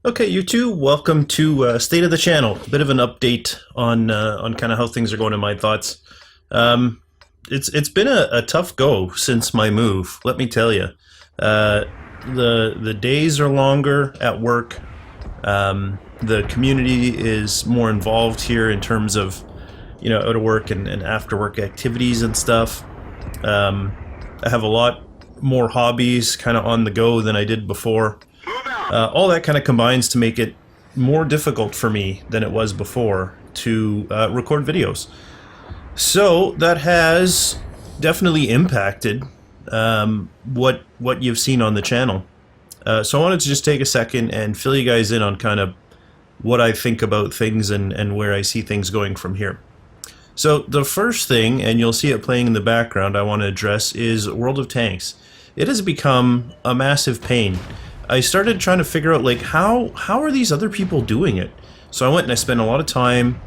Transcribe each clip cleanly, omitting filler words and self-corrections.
Okay, you two, welcome to State of the Channel. A bit of an update on kind of how things are going and my thoughts. Um, it's been a tough go since my move. Let me tell you, uh, the days are longer at work. The community is more involved here in terms of out of work and after work activities and stuff. Um, I have a lot more hobbies kind of on the go than I did before. All that kind of combines to make it more difficult for me than it was before to record videos. So that has definitely impacted what you've seen on the channel. So I wanted to just take a second and fill you guys in on kind of what I think about things and where I see things going from here. So the first thing, and you'll see it playing in the background, I want to address is World of Tanks. It has become a massive pain. I started trying to figure out, like, how are these other people doing it? So I went and I spent a lot of time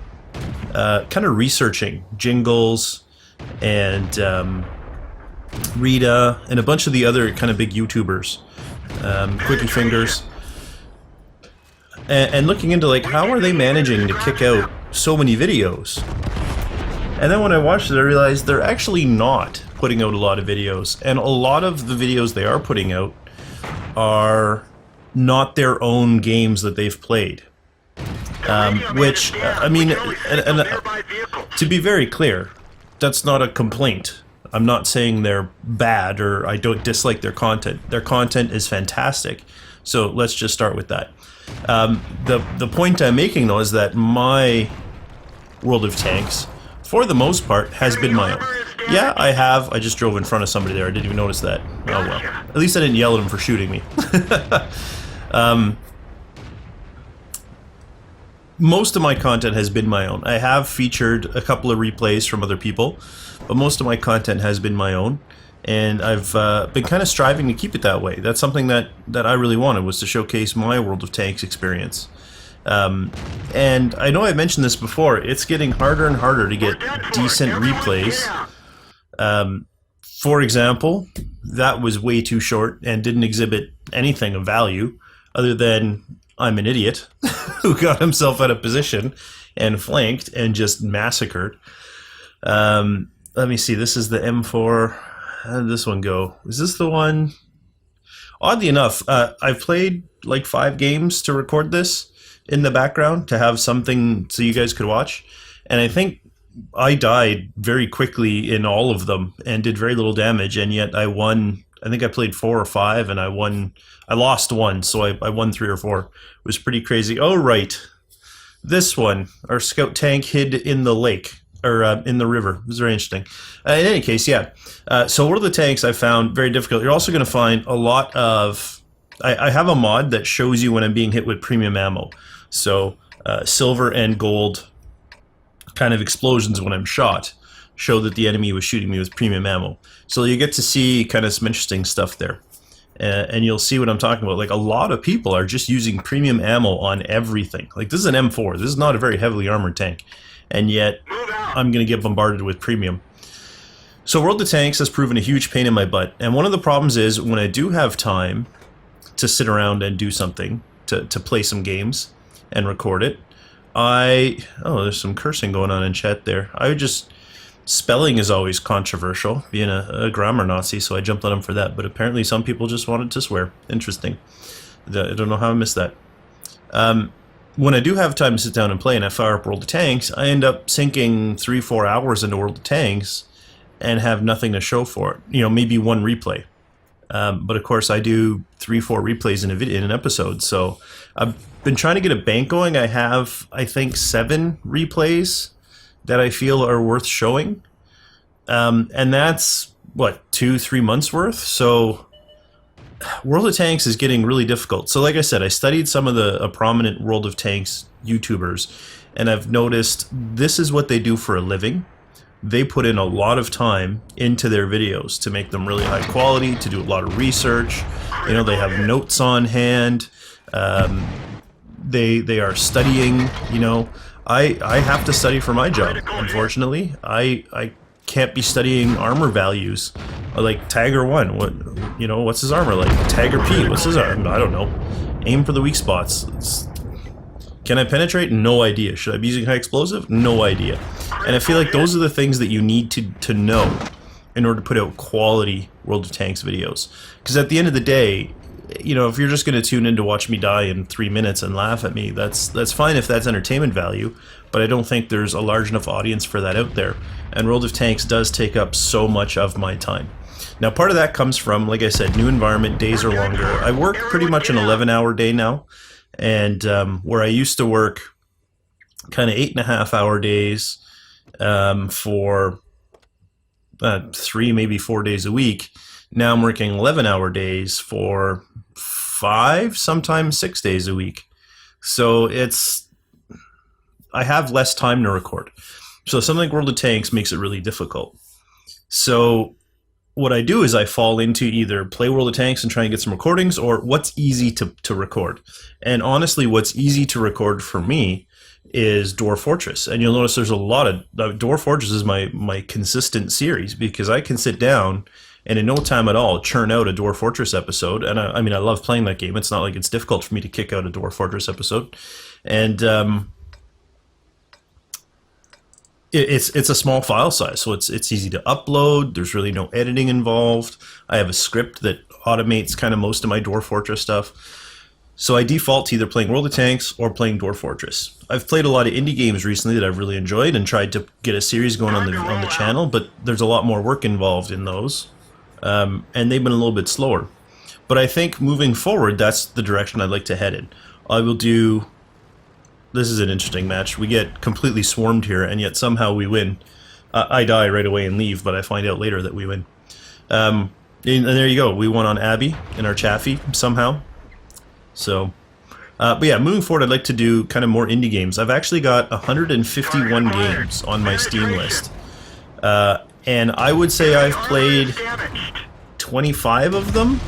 kind of researching jingles and Rita and a bunch of the other kind of big YouTubers, Quickie Fingers, and looking into, like, how are they managing to kick out so many videos? And then when I watched it, I realized they're actually not putting out a lot of videos, and a lot of the videos they are putting out are not their own games that they've played. Which, I mean, to be very clear, that's not a complaint. I'm not saying they're bad or I don't dislike their content. Their content is fantastic. So let's just start with that. The point I'm making, though, is that my World of Tanks, for the most part, has been my own. Yeah, I have. I just drove in front of somebody there. I didn't even notice that. Oh well. At least I didn't yell at him for shooting me. Most of my content has been my own. I have featured a couple of replays from other people, but most of my content has been my own. And I've been kind of striving to keep it that way. That's something that I really wanted, was to showcase my World of Tanks experience. And I know I mentioned this before, it's getting harder and harder to get decent replays. For example, that was way too short and didn't exhibit anything of value other than I'm an idiot who got himself out of position and flanked and just massacred. Let me see, this is the M4. How did this one go? Is this the one? Oddly enough, I've played like 5 games to record this in the background to have something so you guys could watch, and I think I died very quickly in all of them and did very little damage, and yet I won. I think I played 4 or 5 and I lost 1, so I won 3 or 4. It was pretty crazy. Oh right, this one, our scout tank hid in the lake, or in the river. It was very interesting. In any case, yeah, so World of the Tanks I found very difficult. You're also going to find a lot of, I have a mod that shows you when I'm being hit with premium ammo. So silver and gold kind of explosions when I'm shot show that the enemy was shooting me with premium ammo. So you get to see kind of some interesting stuff there. And you'll see what I'm talking about. Like, a lot of people are just using premium ammo on everything. Like, this is an M4. This is not a very heavily armored tank. And yet, I'm going to get bombarded with premium. So World of Tanks has proven a huge pain in my butt. And one of the problems is, when I do have time to sit around and do something, to play some games and record it, oh, there's some cursing going on in chat there. Spelling is always controversial, being a grammar Nazi, so I jumped on him for that. But apparently some people just wanted to swear. Interesting. I don't know how I missed that. When I do have time to sit down and play and I fire up World of Tanks, I end up sinking 3-4 hours into World of Tanks and have nothing to show for it. You know, maybe 1 replay. But of course I do 3-4 replays in an episode, so I've been trying to get a bank going. I have, I think, 7 replays that I feel are worth showing, and that's what, 2-3 months worth. So World of Tanks is getting really difficult. So like I said, I studied some of the prominent World of Tanks YouTubers, and I've noticed this is what they do for a living. They put in a lot of time into their videos to make them really high quality, to do a lot of research. You know, they have notes on hand. They are studying. You know, I have to study for my job. Unfortunately, I can't be studying armor values. Like Tiger 1, what's his armor like? Tiger P, what's his armor? I don't know. Aim for the weak spots. Can I penetrate? No idea. Should I be using high explosive? No idea. And I feel like those are the things that you need to know in order to put out quality World of Tanks videos. Because at the end of the day, if you're just going to tune in to watch me die in 3 minutes and laugh at me, that's fine if that's entertainment value, but I don't think there's a large enough audience for that out there. And World of Tanks does take up so much of my time. Now, part of that comes from, like I said, new environment, days are longer. I work pretty much an 11-hour day now, and where I used to work kind of 8.5-hour days for 3, maybe 4 days a week. Now I'm working 11-hour days for 5, sometimes 6 days a week. So I have less time to record. So something like World of Tanks makes it really difficult. So what I do is I fall into either play World of Tanks and try and get some recordings, or what's easy to record. And honestly, what's easy to record for me is Dwarf Fortress. And you'll notice there's a lot of Dwarf Fortress is my consistent series, because I can sit down and in no time at all churn out a Dwarf Fortress episode. And I mean, I love playing that game. It's not like it's difficult for me to kick out a Dwarf Fortress episode. And it's a small file size, so it's easy to upload. There's really no editing involved. I have a script that automates kind of most of my Dwarf Fortress stuff. So I default to either playing World of Tanks or playing Dwarf Fortress. I've played a lot of indie games recently that I've really enjoyed and tried to get a series going on the channel, but there's a lot more work involved in those, and they've been a little bit slower. But I think moving forward, that's the direction I'd like to head in. I will do... This is an interesting match. We get completely swarmed here, and yet somehow we win. I die right away and leave, but I find out later that we win. And there you go. We won on Abby in our Chaffee somehow. So, but yeah, moving forward, I'd like to do kind of more indie games. I've actually got 151 games on my Steam list. And I would say I've played 25 of them.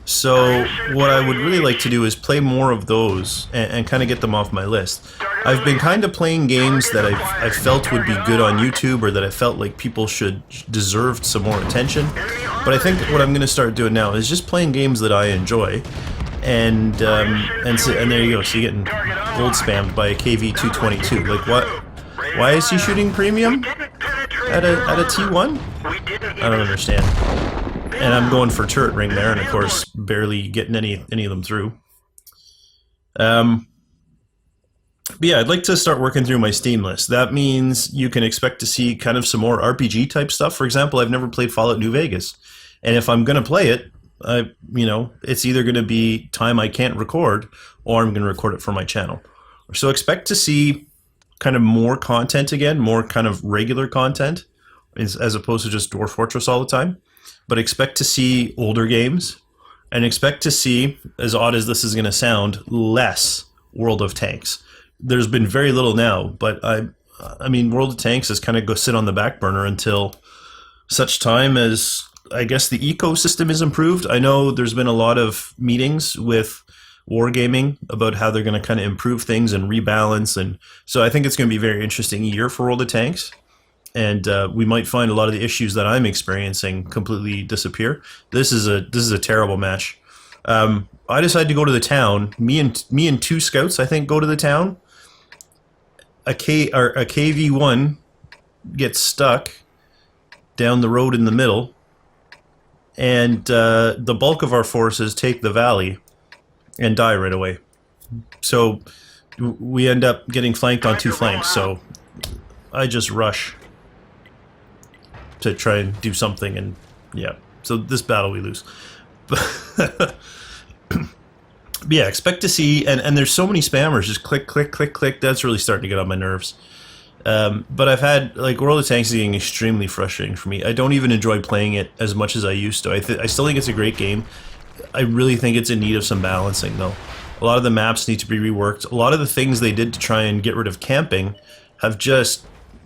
So what I would really like to do is play more of those and kind of get them off my list. I've been kind of playing games that I felt would be good on YouTube, or that I felt like people should deserve some more attention. But I think what I'm going to start doing now is just playing games that I enjoy. And there you go. So you're getting gold spammed by a KV-222. Like, what? Why is he shooting premium at a T1? I don't understand. And I'm going for turret ring there, and of course, barely getting any of them through. But yeah, I'd like to start working through my Steam list. That means you can expect to see kind of some more RPG type stuff. For example, I've never played Fallout New Vegas, and if I'm going to play it, it's either going to be time I can't record, or I'm going to record it for my channel. So expect to see kind of more content again, more kind of regular content, as opposed to just Dwarf Fortress all the time. But expect to see older games, and expect to see, as odd as this is going to sound, less World of Tanks. There's been very little now, but I mean, World of Tanks is kind of go sit on the back burner until such time as, I guess, the ecosystem is improved. I know there's been a lot of meetings with Wargaming about how they're going to kind of improve things and rebalance, and so I think it's going to be a very interesting year for World of Tanks. And we might find a lot of the issues that I'm experiencing completely disappear. This is a terrible match. I decided to go to the town. Me and 2 scouts, I think, go to the town. A KV-1 gets stuck down the road in the middle, and the bulk of our forces take the valley and die right away. So we end up getting flanked on 2 flanks. So I just rush to try and do something, and yeah, so this battle we lose. But yeah, expect to see, and there's so many spammers, just click, click, click, click. That's really starting to get on my nerves. But I've had, like, World of Tanks is getting extremely frustrating for me. I don't even enjoy playing it as much as I used to. I still think it's a great game. I really think it's in need of some balancing, though. A lot of the maps need to be reworked. A lot of the things they did to try and get rid of camping have just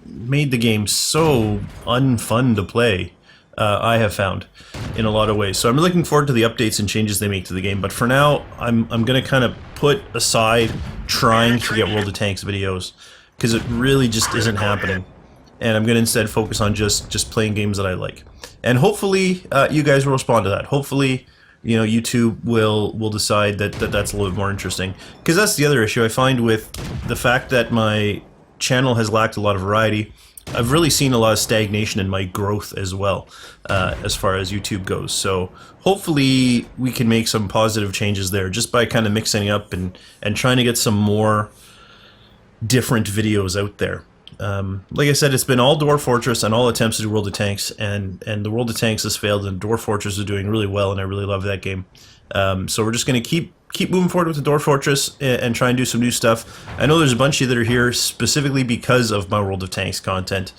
made the game so unfun to play, I have found, in a lot of ways. So I'm looking forward to the updates and changes they make to the game, but for now, I'm going to kind of put aside trying to get World of Tanks videos, because it really just isn't happening. And I'm going to instead focus on just playing games that I like. And hopefully you guys will respond to that. Hopefully, you know, YouTube will decide that that's a little bit more interesting. Because that's the other issue I find with the fact that my channel has lacked a lot of variety. I've really seen a lot of stagnation in my growth as well, as far as YouTube goes. So hopefully we can make some positive changes there just by kind of mixing up and trying to get some more different videos out there. Like I said, it's been all Dwarf Fortress and all attempts to do World of Tanks, and the World of Tanks has failed, and Dwarf Fortress is doing really well, and I really love that game. So we're just going to keep moving forward with the Dwarf Fortress and try and do some new stuff. I know there's a bunch of you that are here specifically because of my World of Tanks content.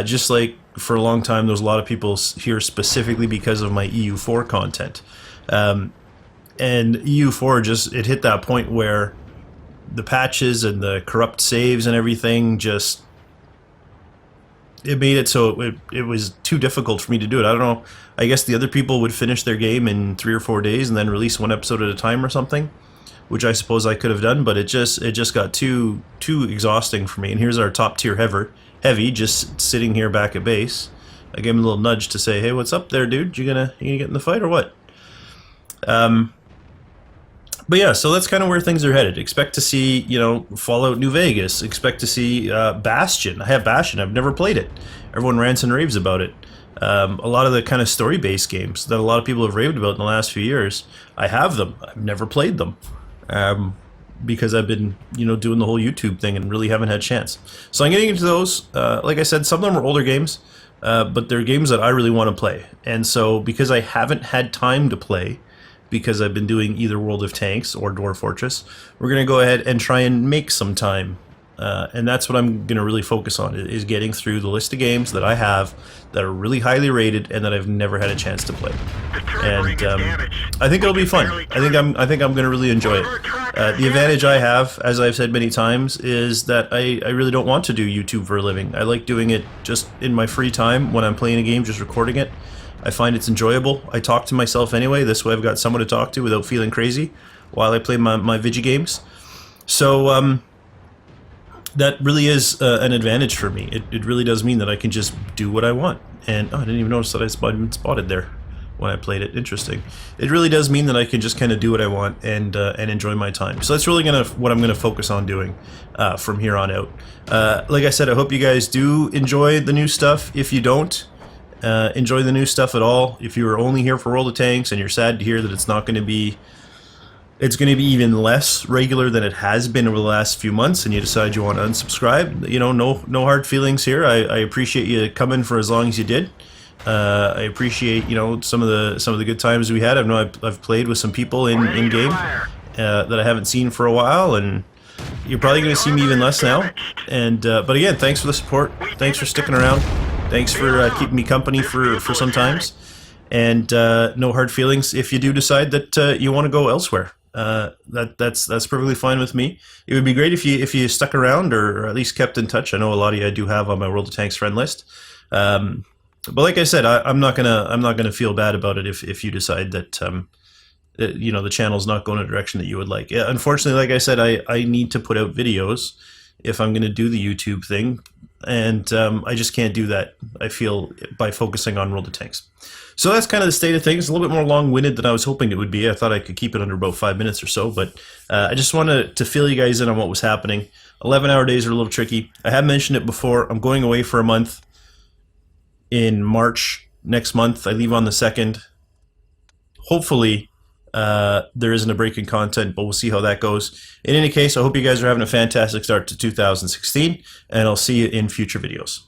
Just like for a long time, there's a lot of people here specifically because of my EU4 content. And EU4 just, it hit that point where the patches and the corrupt saves and everything just, it made it so it was too difficult for me to do it. I don't know, I guess the other people would finish their game in 3 or 4 days and then release one episode at a time or something, which I suppose I could have done, but it just got too exhausting for me. And here's our top tier heavy just sitting here back at base. I gave him a little nudge to say, hey, what's up there, dude? You gonna get in the fight or what? But yeah, so that's kind of where things are headed. Expect to see, you know, Fallout New Vegas. Expect to see Bastion. I have Bastion. I've never played it. Everyone rants and raves about it. A lot of the kind of story-based games that a lot of people have raved about in the last few years, I have them. I've never played them. Because I've been, you know, doing the whole YouTube thing and really haven't had a chance. So I'm getting into those. Like I said, some of them are older games, but they're games that I really want to play. And so because I haven't had time to play, because I've been doing either World of Tanks or Dwarf Fortress, we're going to go ahead and try and make some time. And that's what I'm going to really focus on, is getting through the list of games that I have that are really highly rated and that I've never had a chance to play. And I think it'll be fun. I think I'm going to really enjoy it. The advantage I have, as I've said many times, is that I really don't want to do YouTube for a living. I like doing it just in my free time when I'm playing a game, just recording it. I find it's enjoyable. I talk to myself anyway. This way I've got someone to talk to without feeling crazy while I play my Vigi games. So that really is an advantage for me. It really does mean that I can just do what I want. And oh, I didn't even notice that I been spotted there when I played it. Interesting. It really does mean that I can just kind of do what I want and enjoy my time. So that's really what I'm gonna focus on doing from here on out. Like I said, I hope you guys do enjoy the new stuff. If you don't enjoy the new stuff at all, if you are only here for World of Tanks and you're sad to hear that it's not going to be, it's going to be even less regular than it has been over the last few months, and you decide you want to unsubscribe, you know, no hard feelings here. I appreciate you coming for as long as you did. I appreciate, you know, some of the good times we had. I know I've played with some people in game that I haven't seen for a while, and you're probably going to see me even less now. And but again, thanks for the support. Thanks for sticking around. Thanks for keeping me company for some times, and no hard feelings if you do decide that you want to go elsewhere. That's perfectly fine with me. It would be great if you stuck around or at least kept in touch. I know a lot of you I do have on my World of Tanks friend list, but like I said, I'm not gonna feel bad about it if you decide that you know, the channel's not going in a direction that you would like. Yeah, unfortunately, like I said, I need to put out videos if I'm going to do the YouTube thing. And I just can't do that, I feel, by focusing on World of Tanks. So that's kind of the state of things. A little bit more long-winded than I was hoping it would be. I thought I could keep it under about 5 minutes or so, but I just wanted to fill you guys in on what was happening. 11-hour days are a little tricky. I have mentioned it before. I'm going away for a month in March next month. I leave on the 2nd. Hopefully, there isn't a break in content, but we'll see how that goes. In any case, I hope you guys are having a fantastic start to 2016, and I'll see you in future videos.